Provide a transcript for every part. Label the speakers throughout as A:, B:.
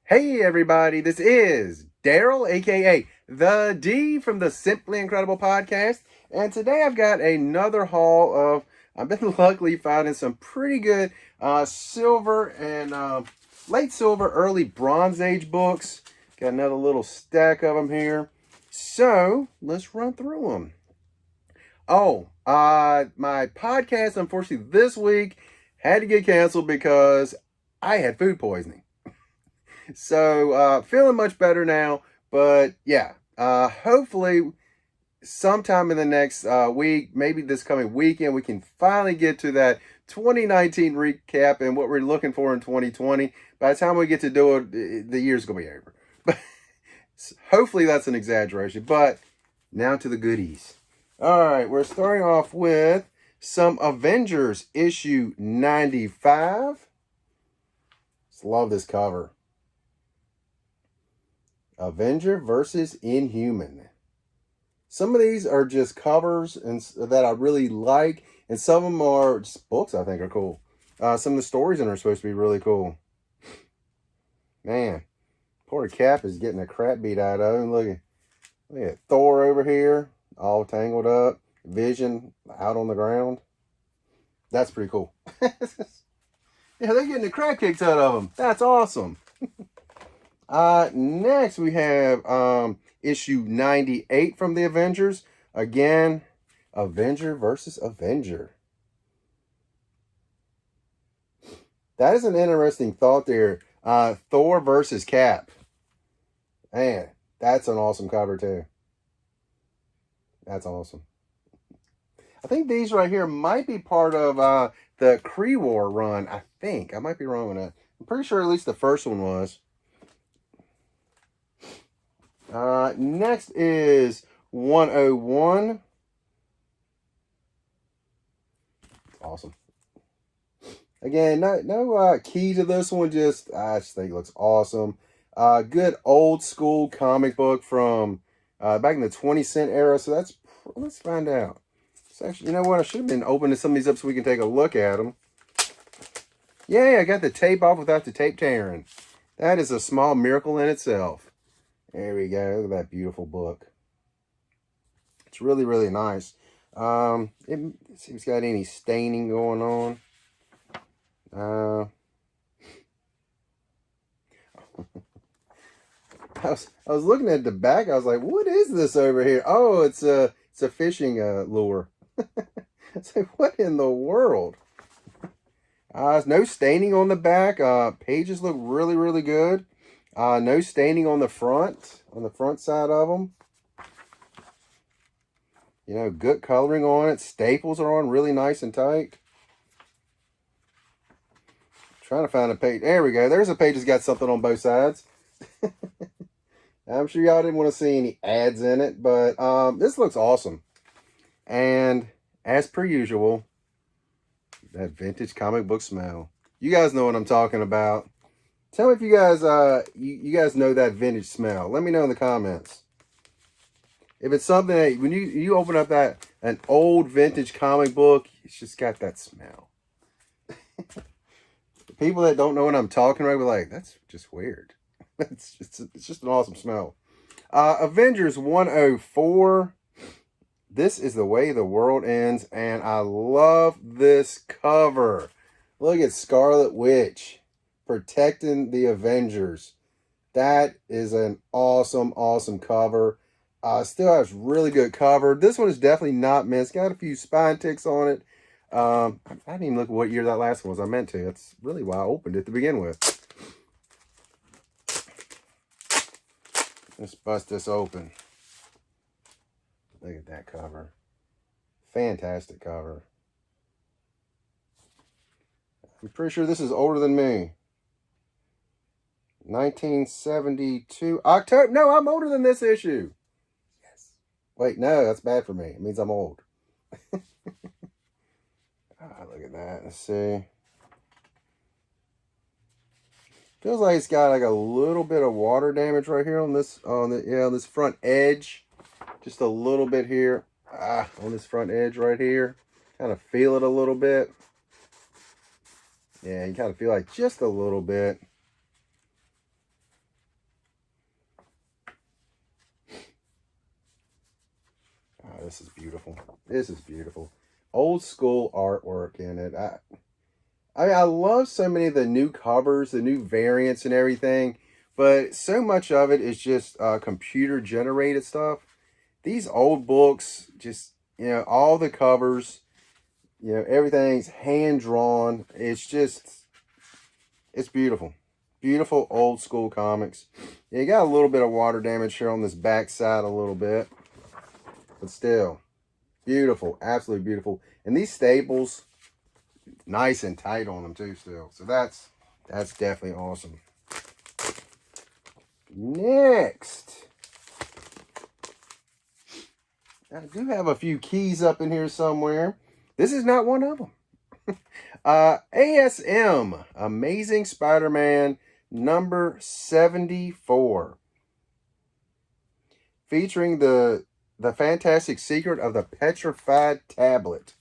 A: Hey everybody, this is Daryl, aka the D from the Simply Incredible podcast, and today I've got another haul of. I've been luckily finding some pretty good silver and late silver, early Bronze Age books. Got another little stack of them here, so let's run through them. Oh, my podcast, unfortunately, this week had to get canceled because I had food poisoning. So feeling much better now, but yeah, hopefully sometime in the next week, maybe this coming weekend, we can finally get to that 2019 recap and what we're looking for in 2020. By the time we get to do it, the year's gonna be over. But hopefully that's an exaggeration. But now to the goodies. All right, we're starting off with some Avengers issue 95. Just love this cover. Avenger versus Inhuman. Some of these are just covers and that I really like, and some of them are just books I think are cool. Some of the stories in are supposed to be really cool. Man, poor Cap is getting a crap beat out of him. Look at Thor over here, all tangled up. Vision out on the ground. That's pretty cool. Yeah, they're getting the crap kicked out of them. That's awesome. Next we have issue 98 from the Avengers. Again, Avenger versus Avenger. That is an interesting thought there. Thor versus Cap. Man, that's an awesome cover too. That's awesome. I think these right here might be part of the Kree War run. I think. I might be wrong on that. I'm pretty sure at least the first one was. Next is 101. Awesome. Again, no key to this one. I just think it looks awesome. Good old school comic book from back in the 20-cent era. So let's find out. It's actually, you know what? I should have been opening some of these up so we can take a look at them. Yeah, I got the tape off without the tape tearing. That is a small miracle in itself. There we go. Look at that beautiful book. It's really, really nice. Let's see if it's got any staining going on. I was looking at the back. I was like, "What is this over here?" Oh, it's a fishing lure. It's like, what in the world? No staining on the back. Pages look really, really good. No staining on the front side of them. You know, good coloring on it. Staples are on really nice and tight. Trying to find a page. There we go. There's a page that's got something on both sides. I'm sure y'all didn't want to see any ads in it, but this looks awesome. And as per usual, that vintage comic book smell. You guys know what I'm talking about. Tell me if you guys you guys know that vintage smell. Let me know in the comments. If it's something that when you open up an old vintage comic book, it's just got that smell. People that don't know what I'm talking about will be like, that's just weird. It's just an awesome smell. Avengers 104. This is the way the world ends, and I love this cover. Look at Scarlet Witch protecting the Avengers. That is an awesome, awesome cover. Still has really good cover. This one is definitely not missed. Got a few spine ticks on it. I didn't even look at what year that last one was. I meant to. That's really why I opened it to begin with. Let's bust this open. Look at that cover. Fantastic cover. I'm pretty sure this is older than me. 1972. October. No, I'm older than this issue. Yes. Wait, no, that's bad for me. It means I'm old. Look at that. Let's see. Feels like it's got like a little bit of water damage right here on this this front edge. Just a little bit here. On this front edge right here. Kind of feel it a little bit. Yeah, you kind of feel like just a little bit. beautiful. This is beautiful. Old school artwork in it. I love so many of the new covers, the new variants and everything, but so much of it is just computer generated stuff. These old books, just, you know, all the covers, you know, everything's hand drawn. It's just, it's beautiful. Beautiful old school comics. Yeah, you got a little bit of water damage here on this back side a little bit, but still beautiful, absolutely beautiful. And these staples, nice and tight on them too still. So that's definitely awesome. Next, I do have a few keys up in here somewhere. This is not one of them. ASM, Amazing Spider-Man number 74. Featuring the fantastic secret of the petrified tablet.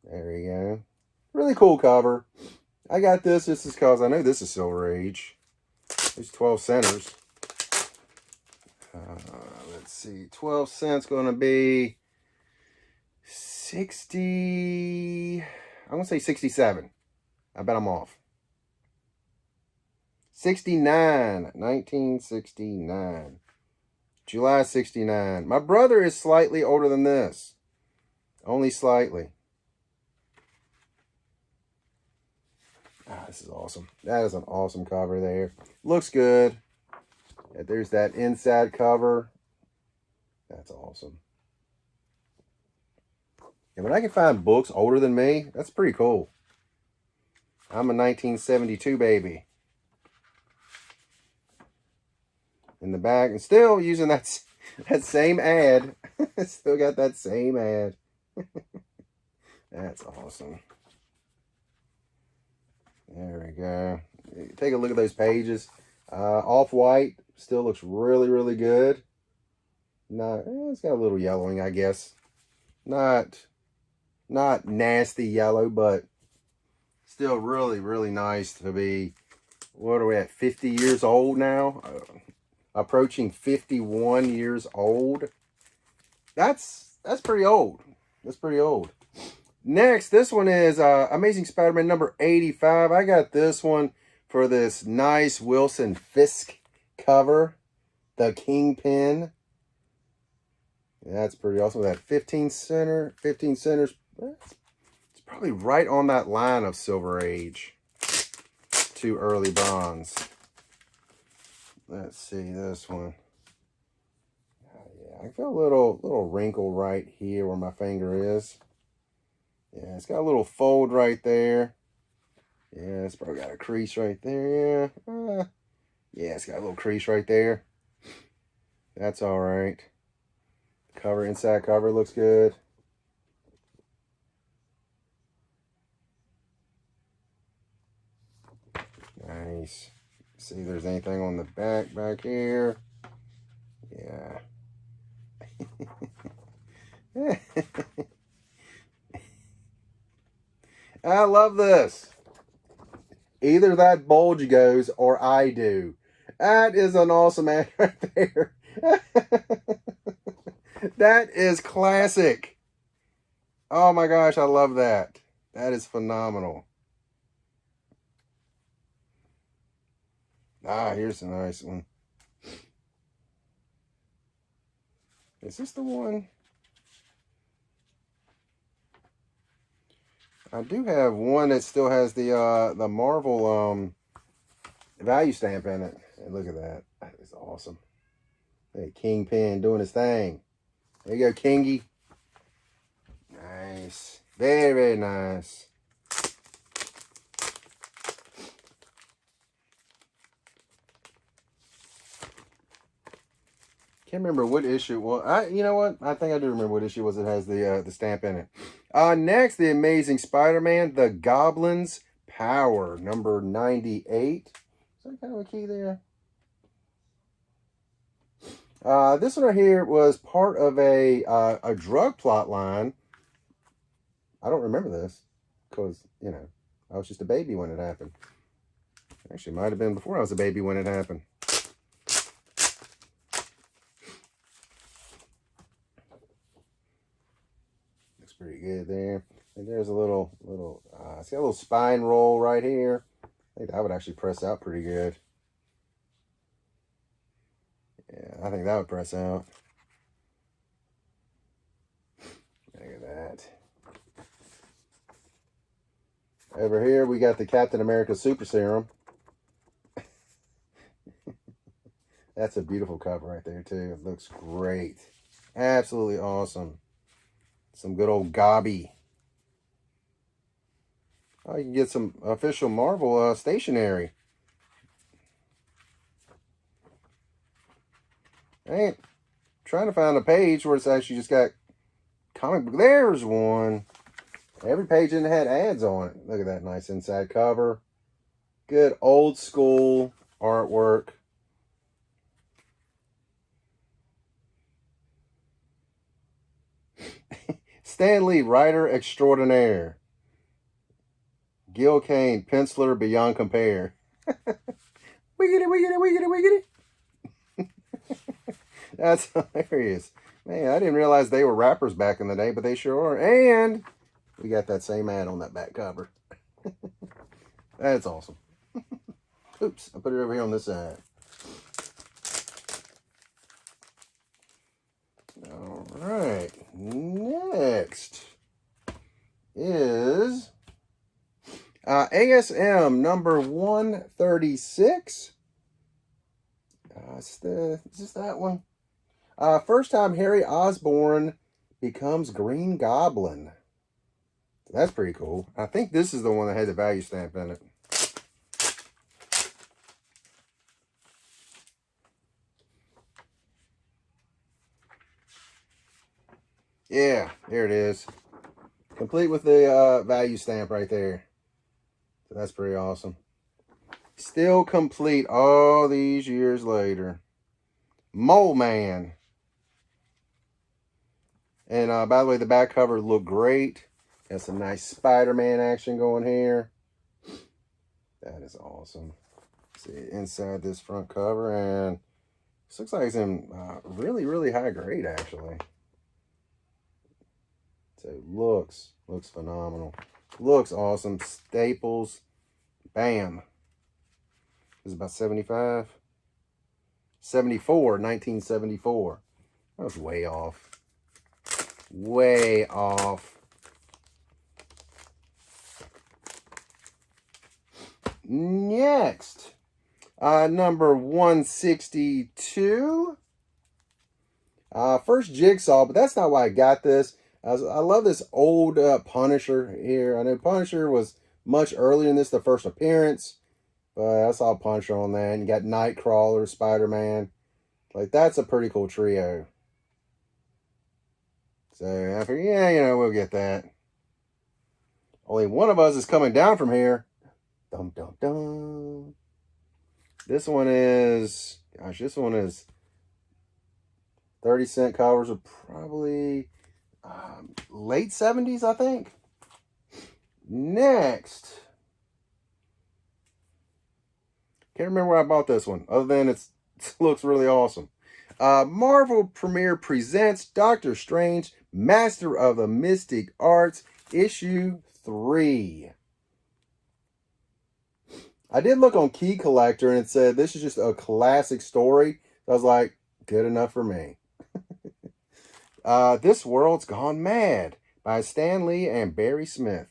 A: There you go. Really cool cover. I got this just because I know this is Silver Age. There's 12 centers. Let's see. 12 cents going to be 60. I'm going to say 67. I bet I'm off. 69. 1969. July 69. My brother is slightly older than this. Only slightly. This is awesome. That is an awesome cover there. Looks good. There's that inside cover. That's awesome. And when I can find books older than me, that's pretty cool. I'm a 1972 baby. In the back, and still using that same ad. Still got that same ad. That's awesome. There we go. Take a look at those pages. Off-white still looks really, really good. It's got a little yellowing, I guess. Not nasty yellow, but still really, really nice to be. What are we at? 50 years old now. Approaching 51 years old. That's pretty old. That's pretty old. Next, this one is Amazing Spider-Man number 85. I got this one for this nice Wilson Fisk cover. The Kingpin. That's pretty awesome. That 15 centers. It's probably right on that line of Silver Age to early bronze. Let's see this one. Yeah, I feel a little wrinkle right here where my finger is. Yeah, it's got a little fold right there. Yeah, it's probably got a crease right there. Yeah. Yeah, it's got a little crease right there. That's all right. Cover, inside cover looks good. Nice. See if there's anything on the back here. Yeah. I love this. Either that bulge goes or I do. That is an awesome ad right there. That is classic. Oh my gosh, I love that. That is phenomenal. Here's a nice one. Is this the one? I do have one that still has the Marvel value stamp in it. And look at that. That is awesome. Hey, Kingpin doing his thing. There you go, Kingy. Nice. Very, very nice. Can't remember what issue. Well, you know what? I think I do remember what issue was. It has the stamp in it. Next, the Amazing Spider-Man, The Goblin's Power, number 98. Is that kind of a key there? This one right here was part of a drug plot line. I don't remember this because, you know, I was just a baby when it happened. Actually, might have been before I was a baby when it happened. good there. And there's a little, it's got a little spine roll right here. I think that would actually press out pretty good. Yeah, I think that would press out. Look at that. Over here, we got the Captain America Super Serum. That's a beautiful cover right there, too. It looks great. Absolutely awesome. Some good old gobby. Oh, you can get some official Marvel stationery. I ain't trying to find a page where it's actually just got comic book. There's one. Every page in it had ads on it. Look at that nice inside cover. Good old school artwork. Stan Lee, writer extraordinaire. Gil Kane, penciler beyond compare. Wiggity, wiggity, wiggity, wiggity. That's hilarious. Man, I didn't realize they were rappers back in the day, but they sure are. And we got that same ad on that back cover. That's awesome. Oops, I put it over here on this side. All right, next is ASM number 136. Is this that one? First time Harry Osborn becomes Green Goblin. That's pretty cool. I think this is the one that had the value stamp in it. Yeah, there it is. Complete with the value stamp right there. So that's pretty awesome. Still complete all these years later. Mole Man. And by the way, the back cover looked great. Got some nice Spider-Man action going here. That is awesome. See inside this front cover, and this looks like it's in really, really high grade actually. So looks phenomenal. Looks awesome. Staples. Bam. This is about 75. 74, 1974. That was way off. Way off. Next. Number 162. First Jigsaw, but that's not why I got this. I love this old Punisher here. I know Punisher was much earlier in this, the first appearance. But I saw Punisher on that. And you got Nightcrawler, Spider-Man. Like, that's a pretty cool trio. So, I figured, yeah, you know, we'll get that. Only one of us is coming down from here. Dum, dum, dum. This one is, gosh, this one is 30-cent covers of probably late 70s, I think. Next. Can't remember where I bought this one, other than it looks really awesome. Marvel Premiere presents Doctor Strange, Master of the Mystic Arts, issue 3. I did look on Key Collector and it said this is just a classic story. So I was like, good enough for me. This World's Gone Mad by Stan Lee and Barry Smith.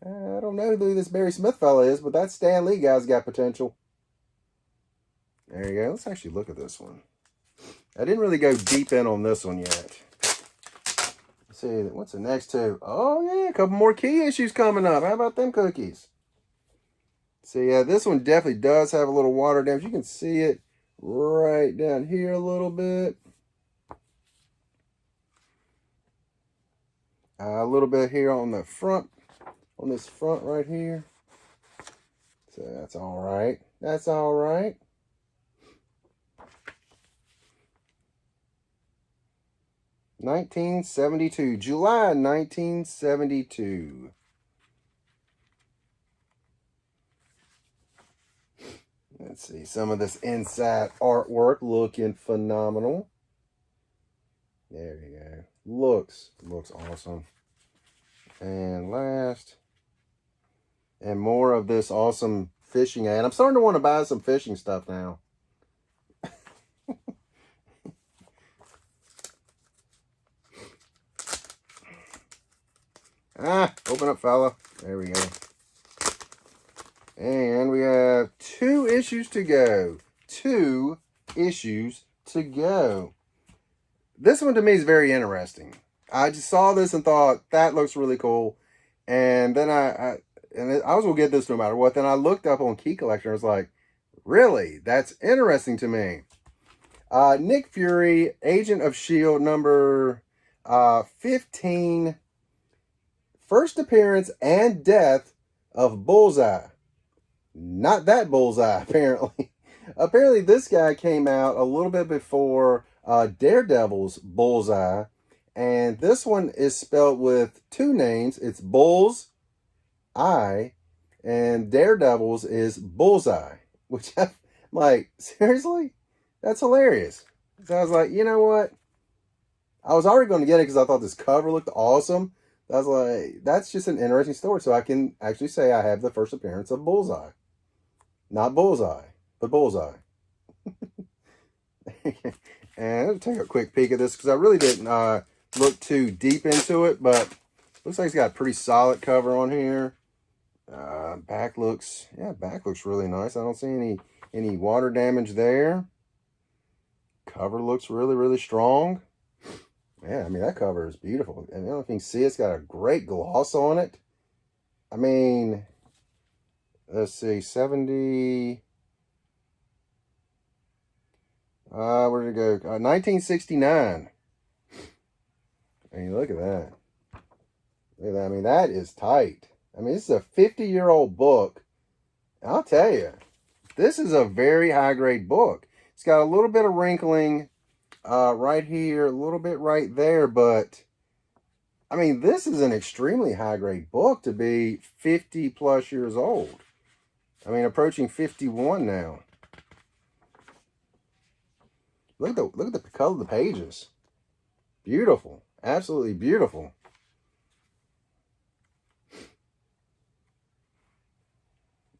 A: I don't know who this Barry Smith fella is, but that Stan Lee guy's got potential. There you go. Let's actually look at this one. I didn't really go deep in on this one yet. Let's see, what's the next two? Oh, yeah, a couple more Key issues coming up. How about them cookies? So, yeah, this one definitely does have a little water damage. You can see it right down here a little bit. A little bit here on the front, on this front right here. So, that's all right. That's all right. July 1972. Let's see, some of this inside artwork looking phenomenal. There you go. Looks awesome. And last, and more of this awesome fishing ad. I'm starting to want to buy some fishing stuff now. Open up, fella. There we go. And we have 2 issues to go. 2 issues to go. This one to me is very interesting. I just saw this and thought, that looks really cool. And then I was going to get this no matter what. Then I looked up on Key Collector and I was like, really? That's interesting to me. Nick Fury, Agent of S.H.I.E.L.D. number 15. First appearance and death of Bullseye. Not that Bullseye, apparently. Apparently, this guy came out a little bit before Daredevil's Bullseye. And this one is spelled with 2 names. It's Bull's Eye, and Daredevil's is Bullseye. Which I'm like, seriously? That's hilarious. So I was like, you know what? I was already going to get it because I thought this cover looked awesome. I was like, that's just an interesting story. So I can actually say I have the first appearance of Bullseye. Not Bullseye, but Bullseye. And I'll take a quick peek at this because I really didn't look too deep into it, but looks like it's got a pretty solid cover on here. Back looks really nice. I don't see any water damage there. Cover looks really, really strong. Yeah, I mean, that cover is beautiful. And I don't know if you can see, it's got a great gloss on it. I mean, let's see, 70... where did it go? 1969. I mean, look at that. Look at that. I mean, that is tight. I mean, this is a 50-year-old book. I'll tell you, this is a very high-grade book. It's got a little bit of wrinkling right here, a little bit right there, but I mean, this is an extremely high-grade book to be 50-plus years old. I mean, approaching 51 now. Look at the color of the pages. Beautiful. Absolutely beautiful.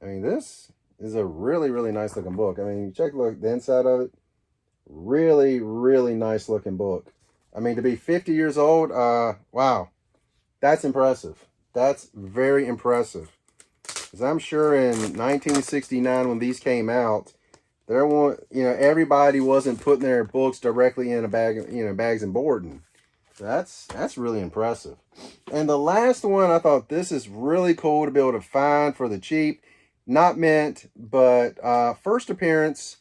A: I mean, this is a really, really nice looking book. I mean, check the inside of it. Really, really nice looking book. I mean, to be 50 years old, wow. That's impressive. That's very impressive. Because I'm sure in 1969 when these came out, everybody wasn't putting their books directly in a bag, bags and boarding. So that's really impressive. And the last one, I thought this is really cool to be able to find for the cheap. Not mint, but first appearance.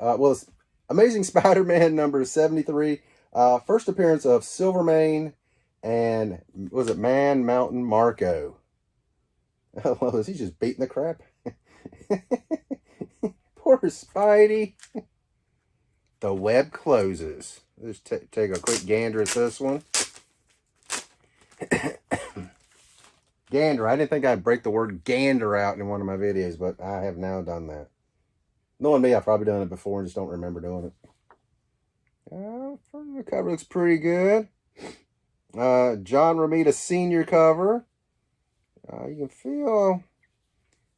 A: It's Amazing Spider-Man number 73. First appearance of Silvermane and was it Man Mountain Marco? I love this. He's just beating the crap. Poor Spidey. The web closes. Let's take a quick gander at this one. Gander. I didn't think I'd break the word gander out in one of my videos, but I have now done that. Knowing me, I've probably done it before and just don't remember doing it. The cover looks pretty good. John Romita Sr. cover. You can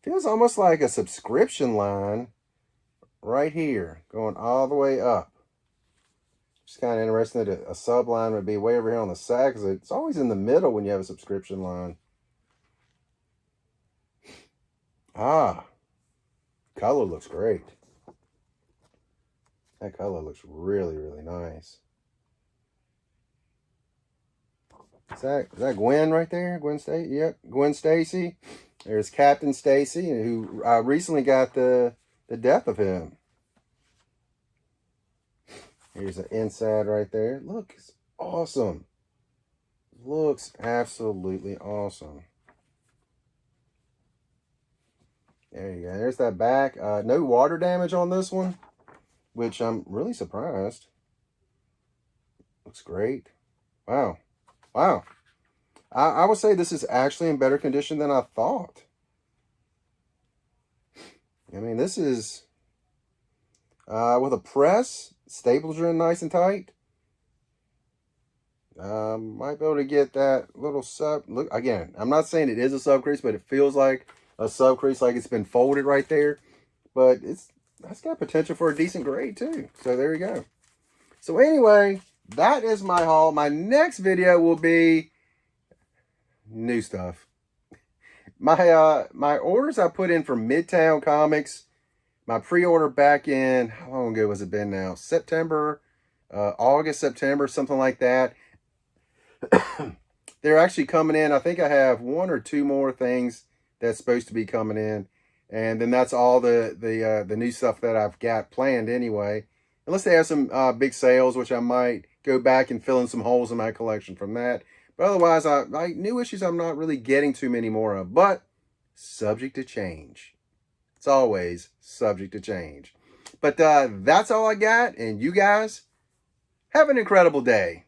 A: feels almost like a subscription line right here, going all the way up. It's kind of interesting that a sub line would be way over here on the side, because it's always in the middle when you have a subscription line. Color looks great. That color looks really, really nice. Is that Gwen right there? Gwen Stacy? Yep, Gwen Stacy. There's Captain Stacy, who recently got the death of him. Here's the inside right there. Look, it's awesome. Looks absolutely awesome. There you go. There's that back. No water damage on this one, which I'm really surprised. Looks great. Wow. Wow. I would say this is actually in better condition than I thought. I mean, this is with a press. Staples are in nice and tight. Might be able to get that little sub. Look, again, I'm not saying it is a sub crease, but it feels like a sub crease, like it's been folded right there. But that's got potential for a decent grade too. So there you go. So anyway, that is my haul. My next video will be new stuff. My orders I put in from Midtown Comics. My pre-order back in, how long ago has it been now? September, August, September, something like that. They're actually coming in. I think I have one or two more things that's supposed to be coming in, and then that's all the new stuff that I've got planned anyway. Unless they have some big sales, which I might go back and fill in some holes in my collection from that. But otherwise, new issues I'm not really getting too many more of. But subject to change. It's always subject to change. But that's all I got, and you guys have an incredible day.